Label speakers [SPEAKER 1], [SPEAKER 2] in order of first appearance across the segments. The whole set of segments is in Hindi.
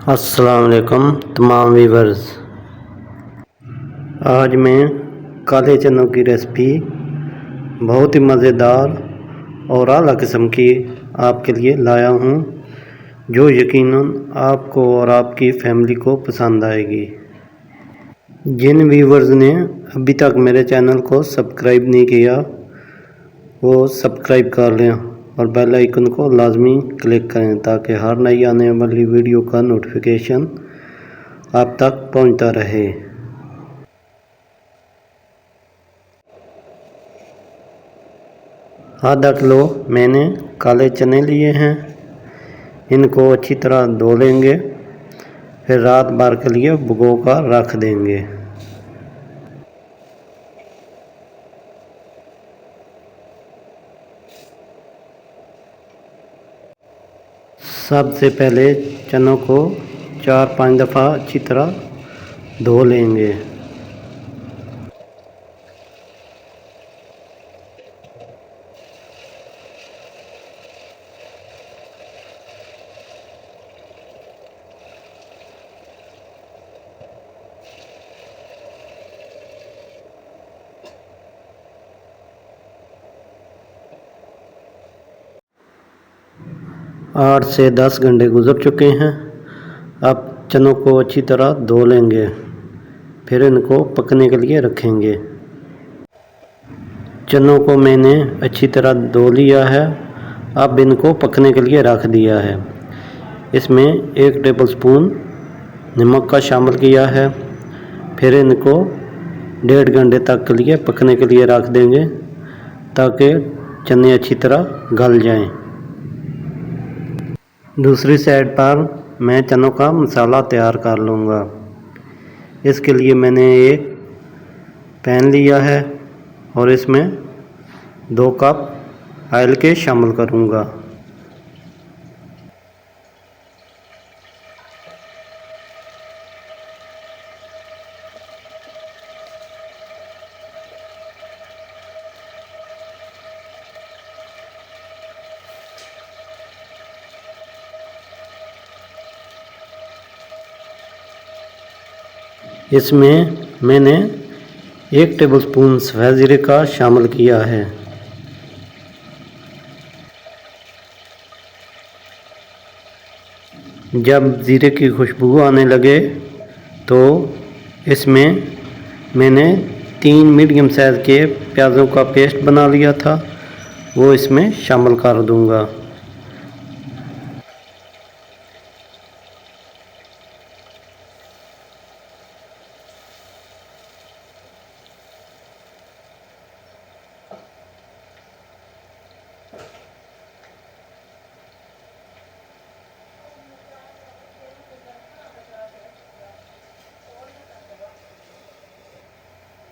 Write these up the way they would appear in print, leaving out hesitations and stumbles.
[SPEAKER 1] अस्सलाम वालेकुम तमाम व्यूवर्स। आज मैं काले चनों की रेसिपी बहुत ही मज़ेदार और आला किस्म की आपके लिए लाया हूँ, जो यकीनन आपको और आपकी फैमिली को पसंद आएगी। जिन व्यूवर्स ने अभी तक मेरे चैनल को सब्सक्राइब नहीं किया वो सब्सक्राइब कर लें और बेल आइकन को लाजमी क्लिक करें ताकि हर नई आने वाली वीडियो का नोटिफिकेशन आप तक पहुंचता रहे। आधा किलो मैंने काले चने लिए हैं, इनको अच्छी तरह धो लेंगे, फिर रात भर के लिए भिगो कर रख देंगे। सबसे पहले चनों को 4-5 दफ़ा अच्छी तरह धो लेंगे। आठ से 10 घंटे गुजर चुके हैं। अब चनों को अच्छी तरह धो लेंगे, फिर इनको पकने के लिए रखेंगे। चनों को मैंने अच्छी तरह धो लिया है, अब इनको पकने के लिए रख दिया है। इसमें 1 टेबलस्पून नमक का शामिल किया है, फिर इनको 1.5 घंटे तक के लिए पकने के लिए रख देंगे ताकि चने अच्छी तरह गल जाएं। दूसरी साइड पर मैं चनों का मसाला तैयार कर लूँगा। इसके लिए मैंने एक पैन लिया है और इसमें 2 कप ऑयल के शामिल करूँगा। इसमें मैंने 1 टेबलस्पून सफ़ेद जीरे का शामिल किया है। जब जीरे की खुशबू आने लगे तो इसमें मैंने 3 मीडियम साइज़ के प्याज़ों का पेस्ट बना लिया था, वो इसमें शामिल कर दूंगा।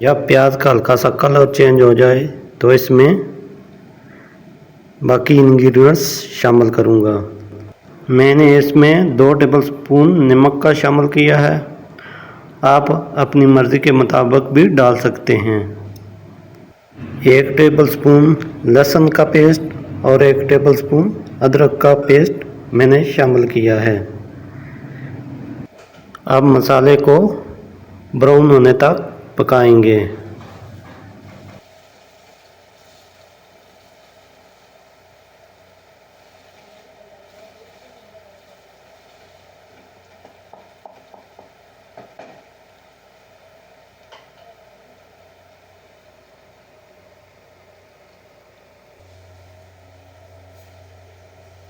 [SPEAKER 1] जब प्याज का हल्का सा कलर चेंज हो जाए तो इसमें बाकी इंग्रेडिएंट्स शामिल करूंगा। मैंने इसमें 2 टेबलस्पून नमक का शामिल किया है, आप अपनी मर्ज़ी के मुताबिक भी डाल सकते हैं। 1 टेबलस्पून लहसुन का पेस्ट और 1 टेबलस्पून अदरक का पेस्ट मैंने शामिल किया है। अब मसाले को ब्राउन होने तक पकाएंगे।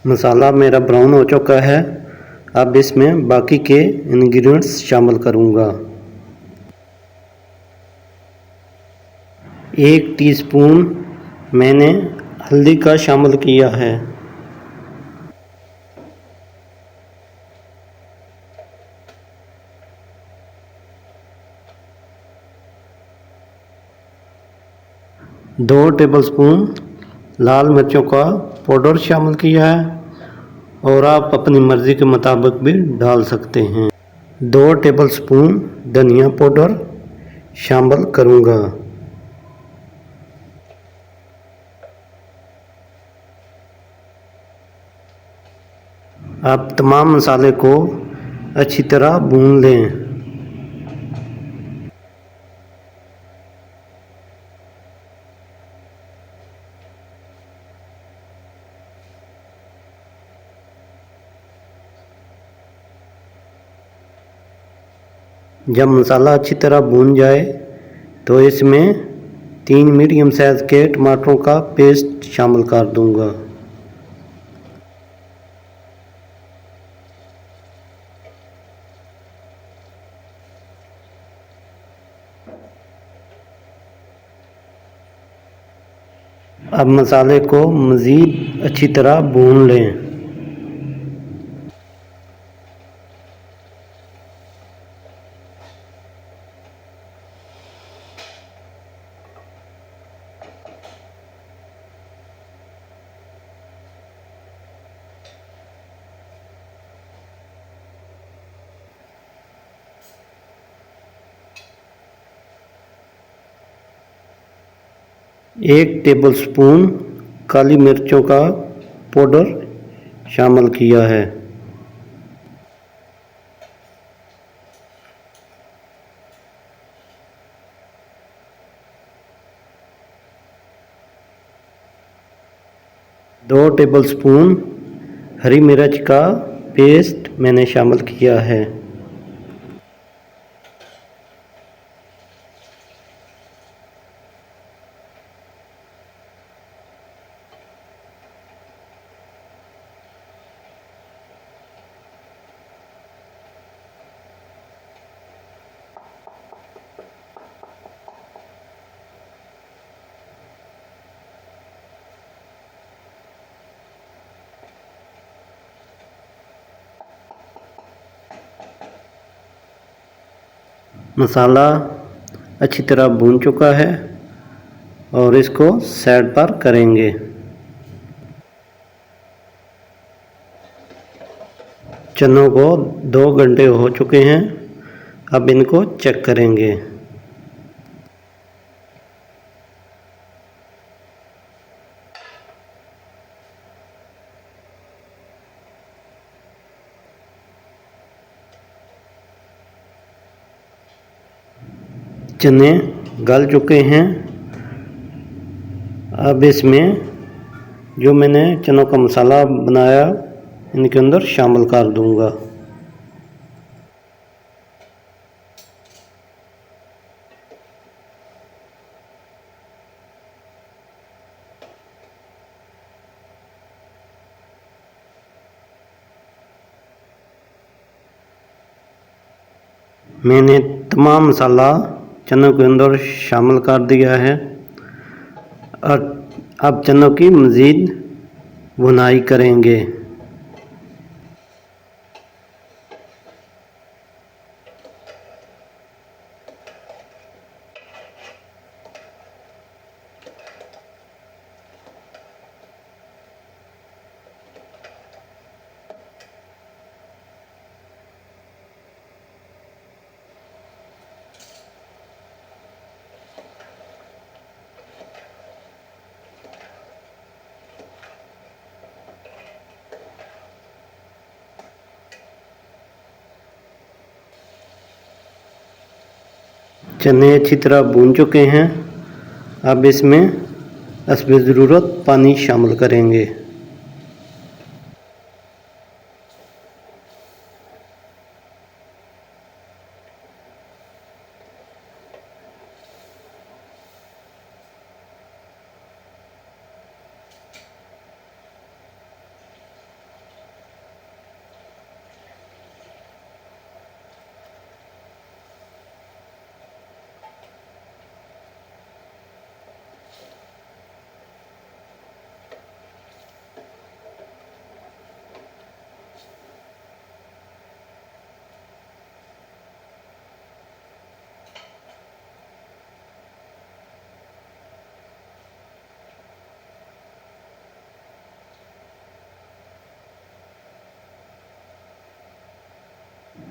[SPEAKER 1] मसाला मेरा ब्राउन हो चुका है, अब इसमें बाकी के इंग्रेडिएंट्स शामिल करूंगा। 1 टीस्पून मैंने हल्दी का शामिल किया है। दो टेबलस्पून लाल मिर्चों का पाउडर शामिल किया है और आप अपनी मर्ज़ी के मुताबिक भी डाल सकते हैं। 2 टेबलस्पून धनिया पाउडर शामिल करूँगा। अब तमाम मसाले को अच्छी तरह भून लें। जब मसाला अच्छी तरह भून जाए तो इसमें 3 मीडियम साइज़ के टमाटरों का पेस्ट शामिल कर दूंगा। अब मसाले को मज़ीद अच्छी तरह भून लें। एक टेबलस्पून काली मिर्चों का पाउडर शामिल किया है। दो टेबलस्पून हरी मिर्च का पेस्ट मैंने शामिल किया है। मसाला अच्छी तरह भून चुका है और इसको साइड पर करेंगे। चनों को 2 घंटे हो चुके हैं। अब इनको चेक करेंगे। चने गल चुके हैं। अब इसमें जो मैंने चनों का मसाला बनाया इनके अंदर शामिल कर दूंगा। मैंने तमाम मसाला चनों के अंदर शामिल कर दिया है और अब चनों की मज़ीद भुनाई करेंगे। चने अच्छी तरह भून चुके हैं। अब इसमें हस्बे ज़रूरत पानी शामिल करेंगे।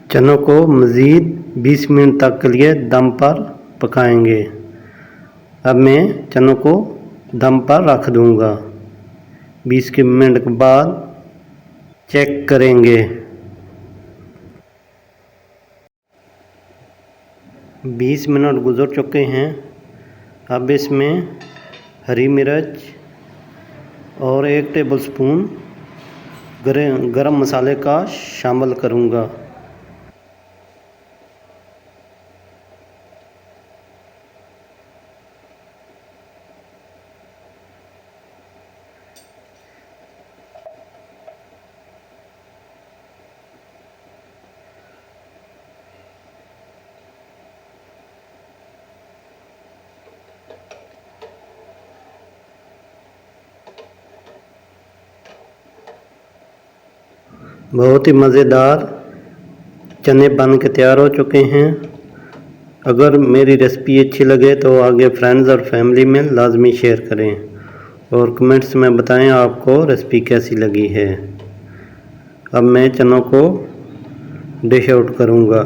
[SPEAKER 1] चनों को मज़ीद 20 मिनट तक के लिए दम पर पकाएंगे। अब मैं चनों को दम पर रख दूंगा। 20 मिनट के बाद चेक करेंगे। 20 मिनट गुजर चुके हैं। अब इसमें हरी मिर्च और 1 टेबलस्पून गरम मसाले का शामिल करूँगा। बहुत ही मज़ेदार चने बन के तैयार हो चुके हैं। अगर मेरी रेसिपी अच्छी लगे तो आगे फ्रेंड्स और फैमिली में लाजमी शेयर करें और कमेंट्स में बताएं आपको रेसिपी कैसी लगी है। अब मैं चनों को डिश आउट करूँगा।